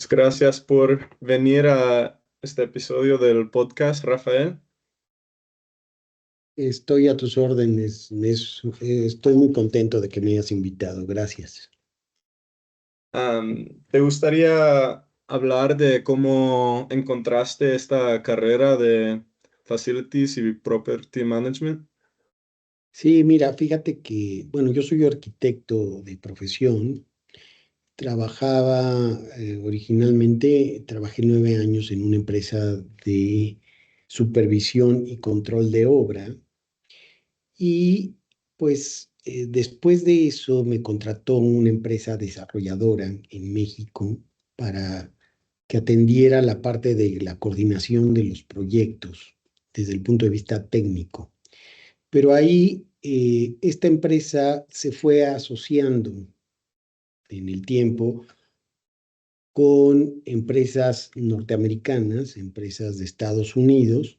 Gracias por venir a este episodio del podcast, Rafael. Estoy a tus órdenes. Estoy muy contento de que me hayas invitado. Gracias. ¿Te gustaría hablar de cómo encontraste esta carrera de Facilities y Property Management? Sí, mira, fíjate que, bueno, yo soy arquitecto de profesión. Originalmente, trabajé 9 años en una empresa de supervisión y control de obra. Y pues después de eso me contrató una empresa desarrolladora en México para que atendiera la parte de la coordinación de los proyectos desde el punto de vista técnico. Pero ahí esta empresa se fue asociando en el tiempo con empresas norteamericanas, empresas de Estados Unidos,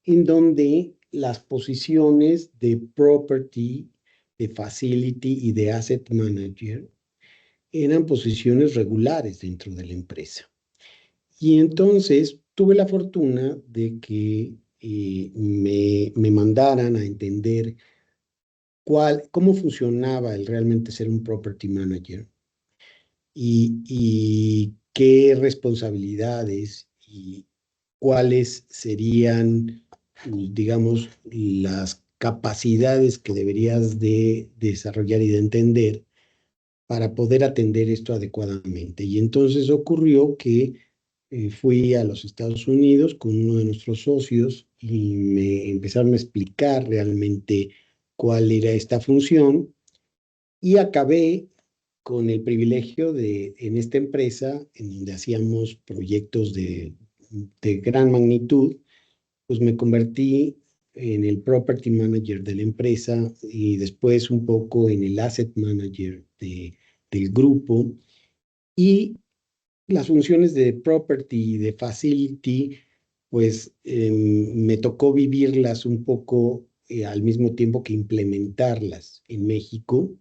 en donde las posiciones de property, de facility y de asset manager eran posiciones regulares dentro de la empresa. Y entonces tuve la fortuna de que me mandaran a entender cómo funcionaba el realmente ser un property manager y qué responsabilidades y cuáles serían, digamos, las capacidades que deberías de desarrollar y de entender para poder atender esto adecuadamente. Y entonces ocurrió que fui a los Estados Unidos con uno de nuestros socios y me empezaron a explicar realmente cuál era esta función y acabé con el privilegio de, en esta empresa, en donde hacíamos proyectos de gran magnitud, pues me convertí en el property manager de la empresa y después un poco en el asset manager del grupo. Y las funciones de property y de facility, pues me tocó vivirlas un poco al mismo tiempo que implementarlas en México.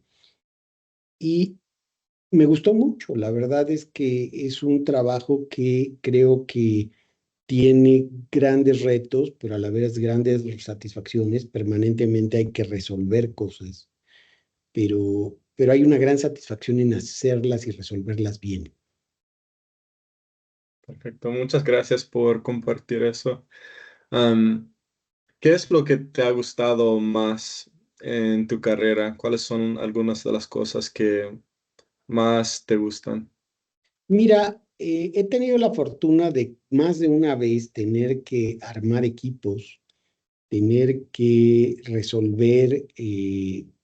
Y me gustó mucho. La verdad es que es un trabajo que creo que tiene grandes retos, pero a la vez grandes satisfacciones. Permanentemente hay que resolver cosas, pero hay una gran satisfacción en hacerlas y resolverlas bien. Perfecto, muchas gracias por compartir eso. Am, ¿Qué es lo que te ha gustado más en tu carrera? ¿Cuáles son algunas de las cosas que más te gustan? Mira, he tenido la fortuna de más de una vez tener que armar equipos, tener que resolver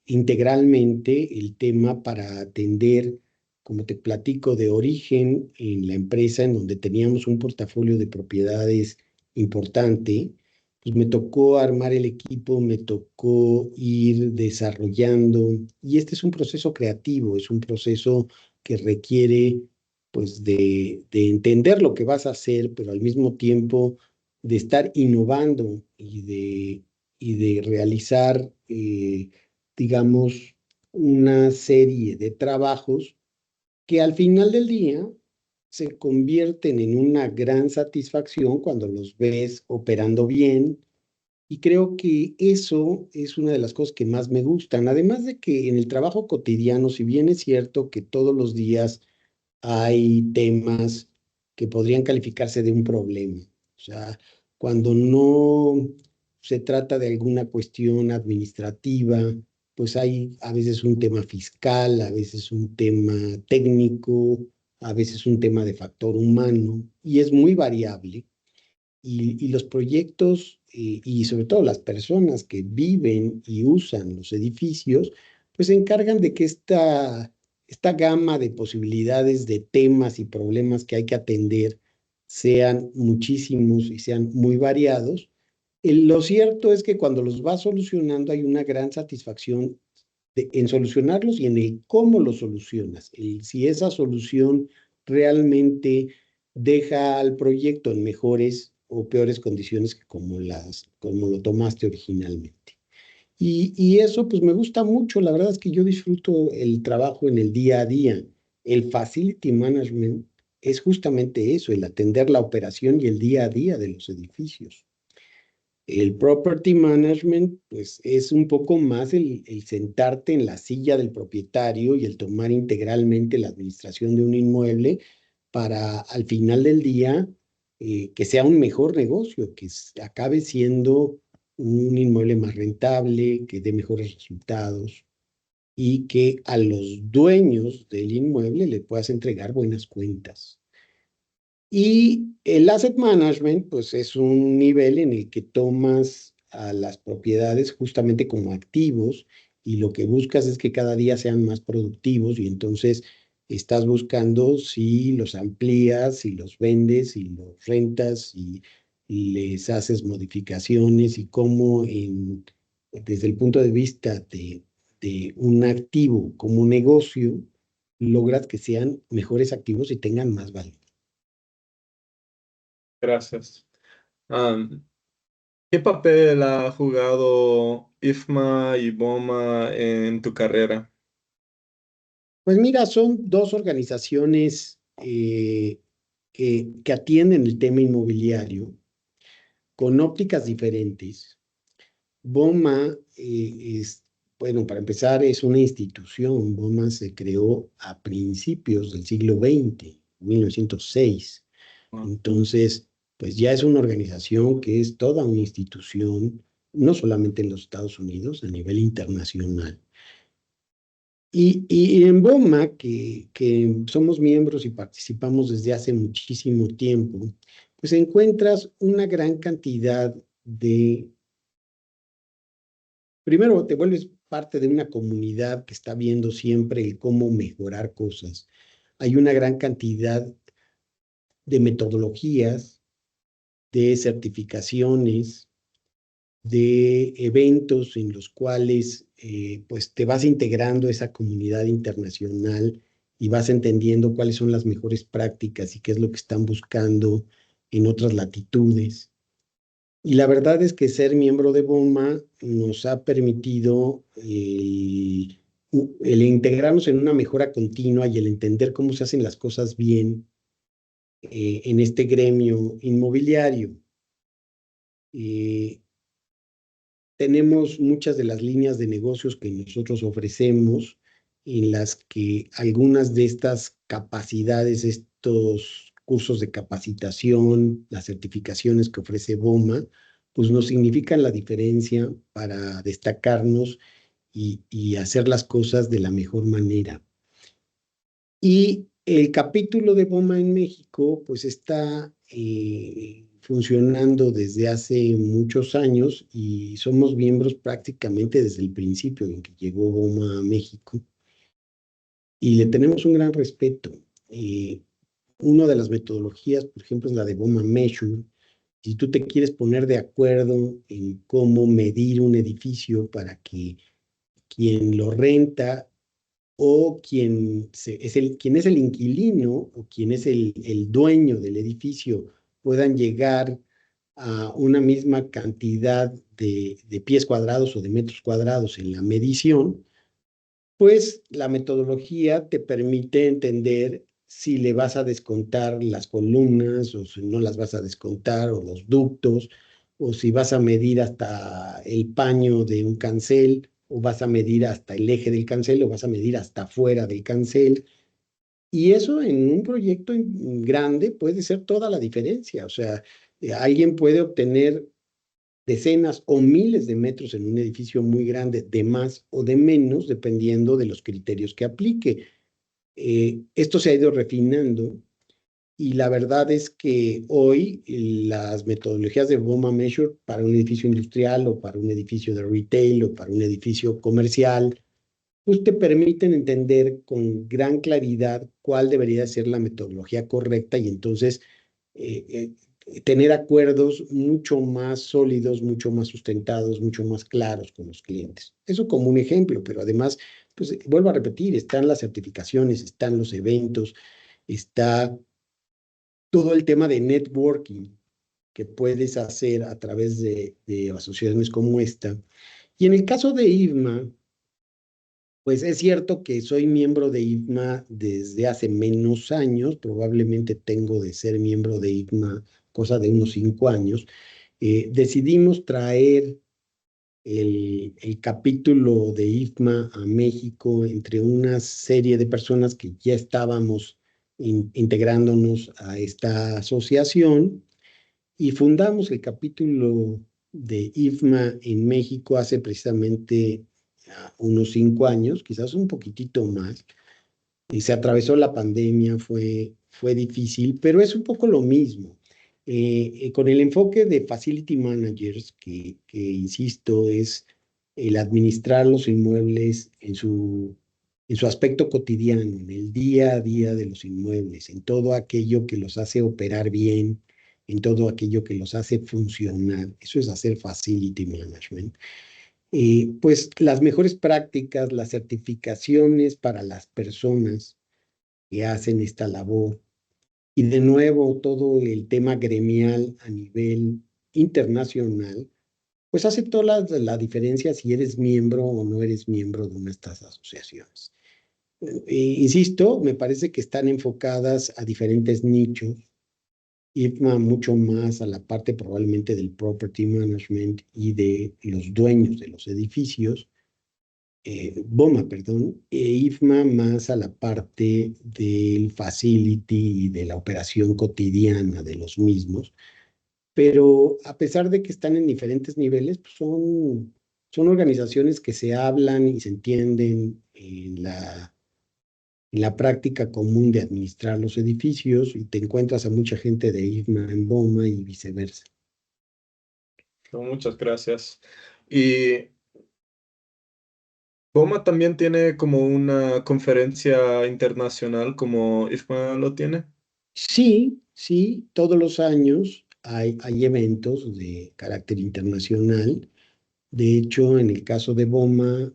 integralmente el tema para atender, como te platico, de origen en la empresa en donde teníamos un portafolio de propiedades importante. Pues me tocó armar el equipo, me tocó ir desarrollando, y este es un proceso creativo, es un proceso que requiere pues de entender lo que vas a hacer, pero al mismo tiempo de estar innovando y de realizar, digamos, una serie de trabajos que al final del día se convierten en una gran satisfacción cuando los ves operando bien. Y creo que eso es una de las cosas que más me gustan. Además de que en el trabajo cotidiano, si bien es cierto que todos los días hay temas que podrían calificarse de un problema. O sea, cuando no se trata de alguna cuestión administrativa, pues hay a veces un tema fiscal, a veces un tema técnico, a veces un tema de factor humano, y es muy variable. Y los proyectos y sobre todo las personas que viven y usan los edificios, pues se encargan de que esta gama de posibilidades de temas y problemas que hay que atender sean muchísimos y sean muy variados. Lo cierto es que cuando los vas solucionando hay una gran satisfacción en solucionarlos y en el cómo los solucionas, si esa solución realmente deja al proyecto en mejores o peores condiciones que como lo tomaste originalmente. Y eso pues me gusta mucho, la verdad es que yo disfruto el trabajo en el día a día. El facility management es justamente eso, el atender la operación y el día a día de los edificios. El property management, pues es un poco más el sentarte en la silla del propietario y el tomar integralmente la administración de un inmueble para al final del día que sea un mejor negocio, que acabe siendo un inmueble más rentable, que dé mejores resultados y que a los dueños del inmueble le puedas entregar buenas cuentas. Y el asset management, pues es un nivel en el que tomas a las propiedades justamente como activos y lo que buscas es que cada día sean más productivos y entonces estás buscando si los amplías, si los vendes, si los rentas, si les haces modificaciones y cómo desde el punto de vista de un activo como negocio, logras que sean mejores activos y tengan más valor. Gracias. Am, ¿Qué papel ha jugado IFMA y BOMA en tu carrera? Pues mira, son dos organizaciones que atienden el tema inmobiliario con ópticas diferentes. BOMA bueno, para empezar, es una institución. BOMA se creó a principios del siglo XX, 1906. Ah, Entonces, pues ya es una organización que es toda una institución, no solamente en los Estados Unidos, a nivel internacional. Y en BOMA, que somos miembros y participamos desde hace muchísimo tiempo, pues encuentras una gran cantidad de, primero te vuelves parte de una comunidad que está viendo siempre el cómo mejorar cosas. Hay una gran cantidad de metodologías, de certificaciones, de eventos en los cuales pues te vas integrando a esa comunidad internacional y vas entendiendo cuáles son las mejores prácticas y qué es lo que están buscando en otras latitudes. Y la verdad es que ser miembro de BOMA nos ha permitido el integrarnos en una mejora continua y el entender cómo se hacen las cosas bien en este gremio inmobiliario. Eh, Tenemos muchas de las líneas de negocios que nosotros ofrecemos, en las que algunas de estas capacidades, estos cursos de capacitación, las certificaciones que ofrece BOMA, pues nos significan la diferencia para destacarnos y hacer las cosas de la mejor manera. Y el capítulo de BOMA en México, pues está funcionando desde hace muchos años y somos miembros prácticamente desde el principio en que llegó BOMA a México y le tenemos un gran respeto. Eh, una de las metodologías, por ejemplo, es la de BOMA Measure. Si tú te quieres poner de acuerdo en cómo medir un edificio para que quien lo renta o quien es el inquilino o quien es el dueño del edificio puedan llegar a una misma cantidad de pies cuadrados o de metros cuadrados en la medición, pues la metodología te permite entender si le vas a descontar las columnas o si no las vas a descontar o los ductos o si vas a medir hasta el paño de un cancel o vas a medir hasta el eje del cancel o vas a medir hasta fuera del cancel. Y eso en un proyecto grande puede ser toda la diferencia. O sea, alguien puede obtener decenas o miles de metros en un edificio muy grande, de más o de menos, dependiendo de los criterios que aplique. Esto se ha ido refinando y la verdad es que hoy las metodologías de BOMA Measure para un edificio industrial o para un edificio de retail o para un edificio comercial, pues te permiten entender con gran claridad cuál debería ser la metodología correcta y entonces tener acuerdos mucho más sólidos, mucho más sustentados, mucho más claros con los clientes. Eso como un ejemplo, pero además, pues vuelvo a repetir, están las certificaciones, están los eventos, está todo el tema de networking que puedes hacer a través de asociaciones como esta. Y en el caso de IVMA, Pues es cierto que soy miembro de IFMA desde hace menos años, probablemente tengo de ser miembro de IFMA cosa de unos 5 años. Decidimos traer el capítulo de IFMA a México entre una serie de personas que ya estábamos integrándonos a esta asociación y fundamos el capítulo de IFMA en México hace precisamente unos 5 años, quizás un poquitito más, y se atravesó la pandemia, fue difícil, pero es un poco lo mismo. Con el enfoque de Facility Managers, que insisto, es el administrar los inmuebles en su aspecto cotidiano, en el día a día de los inmuebles, en todo aquello que los hace operar bien, en todo aquello que los hace funcionar. Eso es hacer Facility Management. Pues las mejores prácticas, las certificaciones para las personas que hacen esta labor y de nuevo todo el tema gremial a nivel internacional, pues hace toda la diferencia si eres miembro o no eres miembro de una de estas asociaciones. Insisto, me parece que están enfocadas a diferentes nichos, IFMA mucho más a la parte probablemente del property management y de los dueños de los edificios, BOMA, perdón, IFMA más a la parte del facility y de la operación cotidiana de los mismos, pero a pesar de que están en diferentes niveles, pues son organizaciones que se hablan y se entienden en la práctica común de administrar los edificios y te encuentras a mucha gente de IFMA en BOMA y viceversa. No, muchas gracias. Y BOMA también tiene como una conferencia internacional como IFMA lo tiene. Sí, sí, todos los años hay eventos de carácter internacional. De hecho, en el caso de BOMA,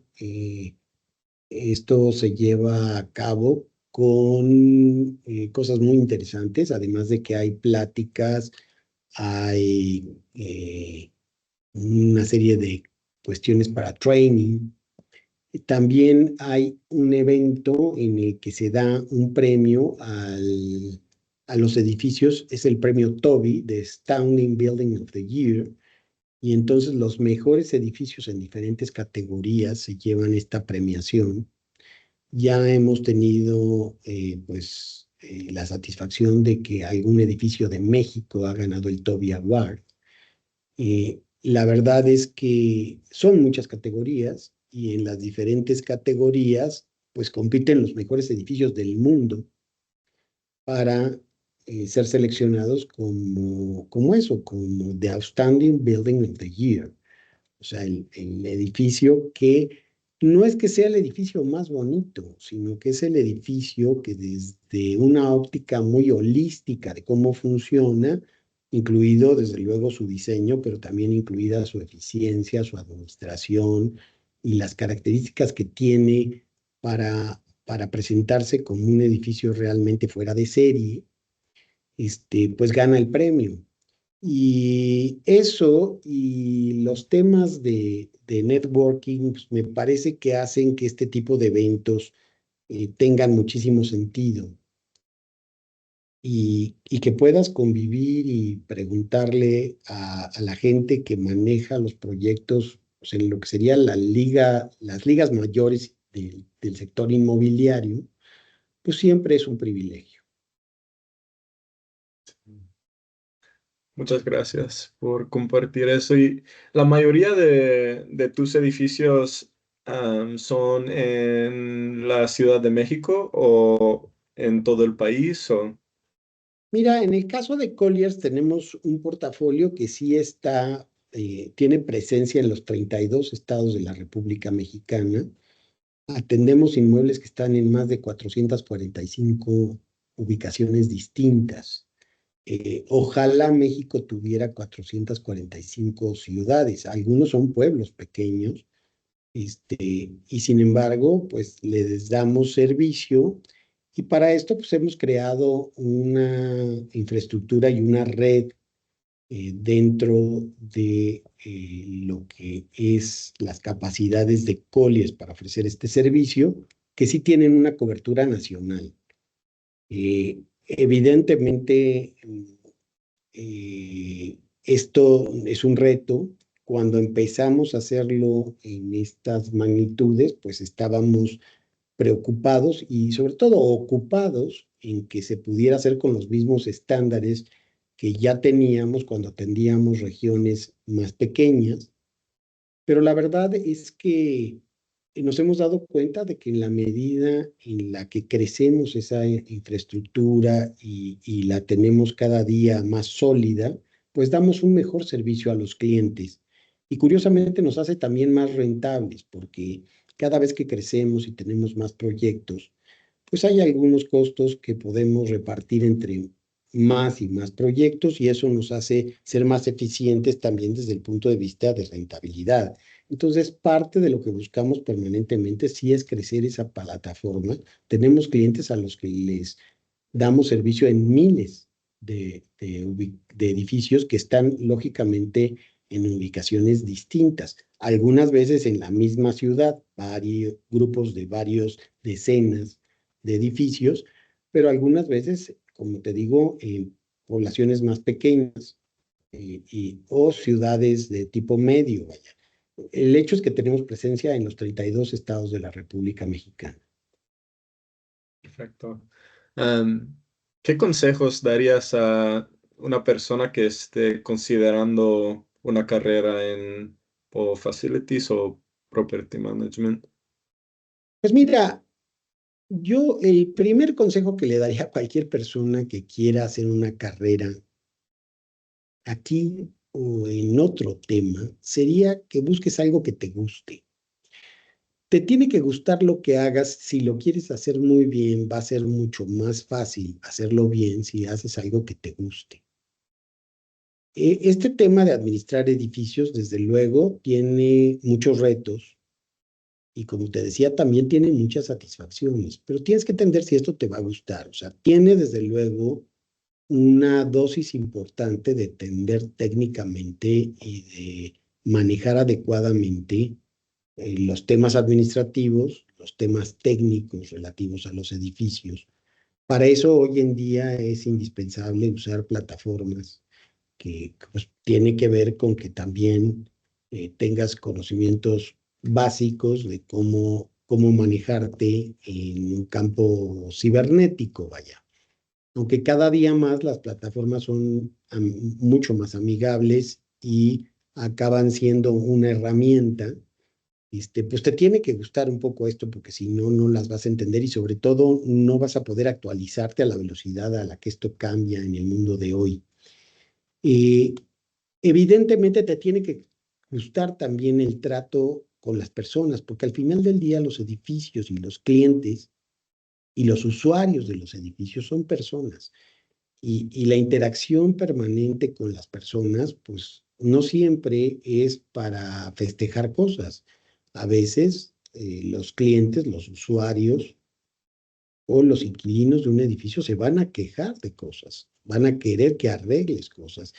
esto se lleva a cabo con cosas muy interesantes, además de que hay pláticas, hay una serie de cuestiones para training. También hay un evento en el que se da un premio a los edificios, es el premio Toby de Astounding Building of the Year, y entonces los mejores edificios en diferentes categorías se llevan esta premiación. Ya hemos tenido la satisfacción de que algún edificio de México ha ganado el Toby Award. La verdad es que son muchas categorías y en las diferentes categorías pues compiten los mejores edificios del mundo para ser seleccionados como eso, como The Outstanding Building of the Year. O sea, el edificio que no es que sea el edificio más bonito, sino que es el edificio que desde una óptica muy holística de cómo funciona, incluido desde luego su diseño, pero también incluida su eficiencia, su administración y las características que tiene para presentarse como un edificio realmente fuera de serie, pues gana el premio. Y eso y los temas de networking pues, me parece que hacen que este tipo de eventos tengan muchísimo sentido y que puedas convivir y preguntarle a la gente que maneja los proyectos pues, en lo que sería las ligas mayores del sector inmobiliario, pues siempre es un privilegio. Muchas gracias por compartir eso. Y la mayoría de tus edificios son en la Ciudad de México o en todo el país o Mira, en el caso de Colliers tenemos un portafolio que sí tiene presencia en los 32 estados de la República Mexicana. Atendemos inmuebles que están en más de 445 ubicaciones distintas. Ojalá México tuviera 445 ciudades. Algunos son pueblos pequeños, y sin embargo, pues les damos servicio y para esto pues hemos creado una infraestructura y una red dentro de lo que es las capacidades de Colliers para ofrecer este servicio, que sí tienen una cobertura nacional. Evidentemente, esto es un reto. Cuando empezamos a hacerlo en estas magnitudes, pues estábamos preocupados y sobre todo ocupados en que se pudiera hacer con los mismos estándares que ya teníamos cuando atendíamos regiones más pequeñas. Pero la verdad es que nos hemos dado cuenta de que en la medida en la que crecemos esa infraestructura y la tenemos cada día más sólida, pues damos un mejor servicio a los clientes. Y curiosamente nos hace también más rentables, porque cada vez que crecemos y tenemos más proyectos, pues hay algunos costos que podemos repartir entre más y más proyectos y eso nos hace ser más eficientes también desde el punto de vista de rentabilidad. Entonces, parte de lo que buscamos permanentemente sí es crecer esa plataforma. Tenemos clientes a los que les damos servicio en miles de edificios que están lógicamente en ubicaciones distintas, algunas veces en la misma ciudad, varios grupos de varios decenas de edificios, pero algunas veces, como te digo, en poblaciones más pequeñas o ciudades de tipo medio, vaya. El hecho es que tenemos presencia en los 32 estados de la República Mexicana. Perfecto. Am, ¿Qué consejos darías a una persona que esté considerando una carrera en o facilities o property management? Pues mira, yo el primer consejo que le daría a cualquier persona que quiera hacer una carrera aquí o en otro tema sería que busques algo que te guste. Te tiene que gustar lo que hagas. Si lo quieres hacer muy bien, va a ser mucho más fácil hacerlo bien si haces algo que te guste. Este tema de administrar edificios, desde luego, tiene muchos retos y como te decía, también tiene muchas satisfacciones, pero tienes que entender si esto te va a gustar. O sea, tiene desde luego una dosis importante de entender técnicamente y de manejar adecuadamente los temas administrativos, los temas técnicos relativos a los edificios. Para eso hoy en día es indispensable usar plataformas que pues, tiene que ver con que también tengas conocimientos básicos de cómo manejarte en un campo cibernético, vaya. Aunque cada día más las plataformas son mucho más amigables y acaban siendo una herramienta, pues te tiene que gustar un poco esto porque si no, no las vas a entender y sobre todo no vas a poder actualizarte a la velocidad a la que esto cambia en el mundo de hoy. Eh, Evidentemente te tiene que gustar también el trato con las personas, porque al final del día los edificios y los clientes y los usuarios de los edificios son personas. Y la interacción permanente con las personas, pues no siempre es para festejar cosas. A veces los clientes, los usuarios o los inquilinos de un edificio se van a quejar de cosas, van a querer que arregles cosas.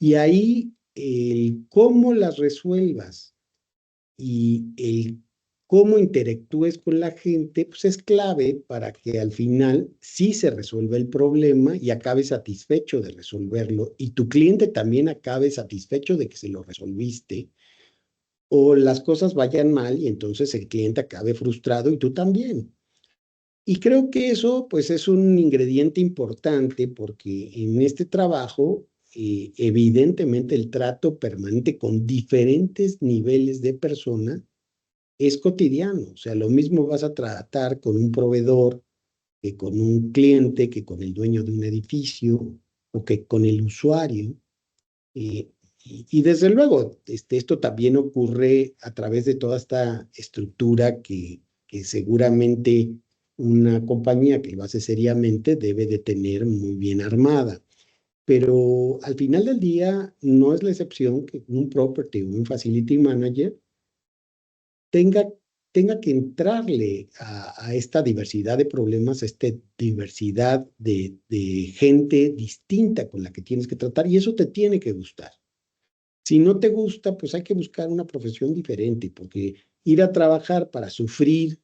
Y ahí el cómo las resuelvas y el cómo interactúes con la gente, pues es clave para que al final sí se resuelva el problema y acabe satisfecho de resolverlo y tu cliente también acabe satisfecho de que se lo resolviste o las cosas vayan mal y entonces el cliente acabe frustrado y tú también. Y creo que eso pues es un ingrediente importante porque en este trabajo evidentemente el trato permanente con diferentes niveles de persona es cotidiano. O sea, lo mismo vas a tratar con un proveedor que con un cliente, que con el dueño de un edificio o que con el usuario. Eh, y desde luego, esto también ocurre a través de toda esta estructura que seguramente una compañía que lo hace seriamente debe de tener muy bien armada. Pero al final del día no es la excepción que un property o un facility manager tenga tenga que entrarle a esta diversidad de problemas, a esta diversidad de gente distinta con la que tienes que tratar, y eso te tiene que gustar. Si no te gusta, pues hay que buscar una profesión diferente, porque ir a trabajar para sufrir,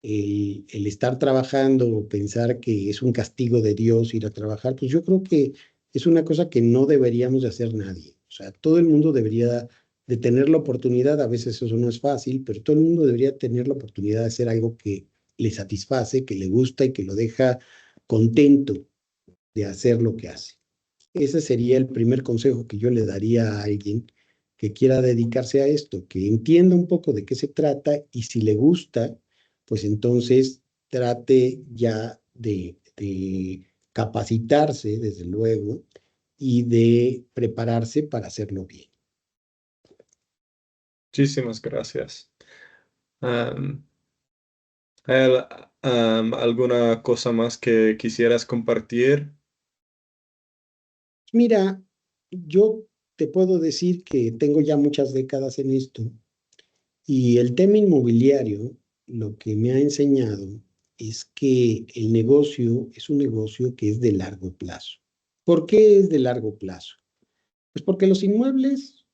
el estar trabajando o pensar que es un castigo de Dios ir a trabajar, pues yo creo que es una cosa que no deberíamos de hacer nadie. O sea, todo el mundo debería de tener la oportunidad, a veces eso no es fácil, pero todo el mundo debería tener la oportunidad de hacer algo que le satisface, que le gusta y que lo deja contento de hacer lo que hace. Ese sería el primer consejo que yo le daría a alguien que quiera dedicarse a esto, que entienda un poco de qué se trata y si le gusta, pues entonces trate ya de capacitarse, desde luego, y de prepararse para hacerlo bien. Muchísimas gracias. Am, ¿Hay alguna cosa más que quisieras compartir? Mira, yo te puedo decir que tengo ya muchas décadas en esto y el tema inmobiliario lo que me ha enseñado es que el negocio es un negocio que es de largo plazo. ¿Por qué es de largo plazo? Pues porque los inmuebles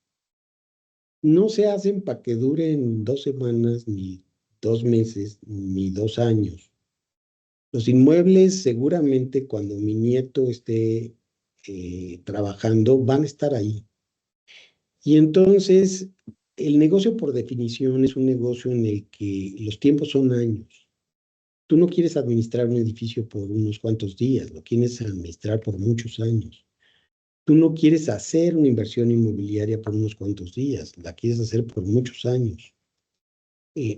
no se hacen para que duren 2 semanas, ni 2 meses, ni 2 años. Los inmuebles seguramente cuando mi nieto esté trabajando van a estar ahí. Y entonces el negocio por definición es un negocio en el que los tiempos son años. Tú no quieres administrar un edificio por unos cuantos días, lo quieres administrar por muchos años. Tú no quieres hacer una inversión inmobiliaria por unos cuantos días, la quieres hacer por muchos años.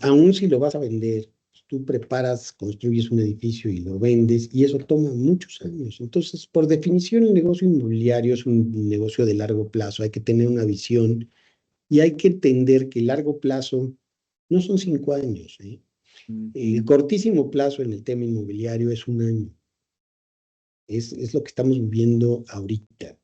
Aún si lo vas a vender, tú preparas, construyes un edificio y lo vendes y eso toma muchos años. Entonces, por definición, el negocio inmobiliario es un negocio de largo plazo. Hay que tener una visión y hay que entender que el largo plazo no son 5 años, ¿eh? El cortísimo plazo en el tema inmobiliario es un año. Es lo que estamos viviendo ahorita.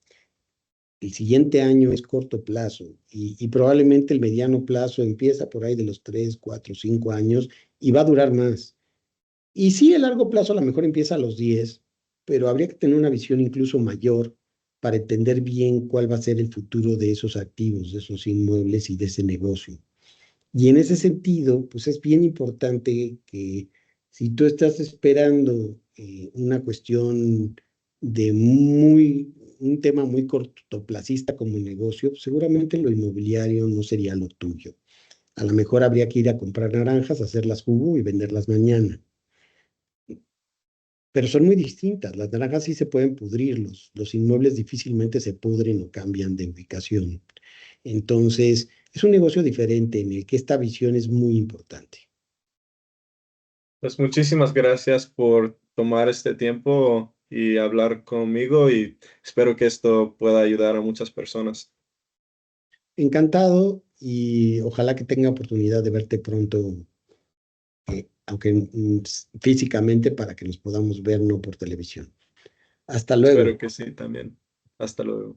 El siguiente año es corto plazo y probablemente el mediano plazo empieza por ahí de los 3, 4, 5 años y va a durar más. Y sí, el largo plazo a lo mejor empieza a los 10, pero habría que tener una visión incluso mayor para entender bien cuál va a ser el futuro de esos activos, de esos inmuebles y de ese negocio. Y en ese sentido, pues es bien importante que si tú estás esperando una cuestión de un tema muy cortoplacista como el negocio, pues seguramente lo inmobiliario no sería lo tuyo. A lo mejor habría que ir a comprar naranjas, hacerlas jugo y venderlas mañana. Pero son muy distintas. Las naranjas sí se pueden pudrir, los inmuebles difícilmente se pudren o cambian de ubicación. Entonces, es un negocio diferente en el que esta visión es muy importante. Pues muchísimas gracias por tomar este tiempo y hablar conmigo y espero que esto pueda ayudar a muchas personas. Encantado y ojalá que tenga oportunidad de verte pronto, aunque físicamente, para que nos podamos ver, no por televisión. Hasta luego. Espero que sí también. Hasta luego.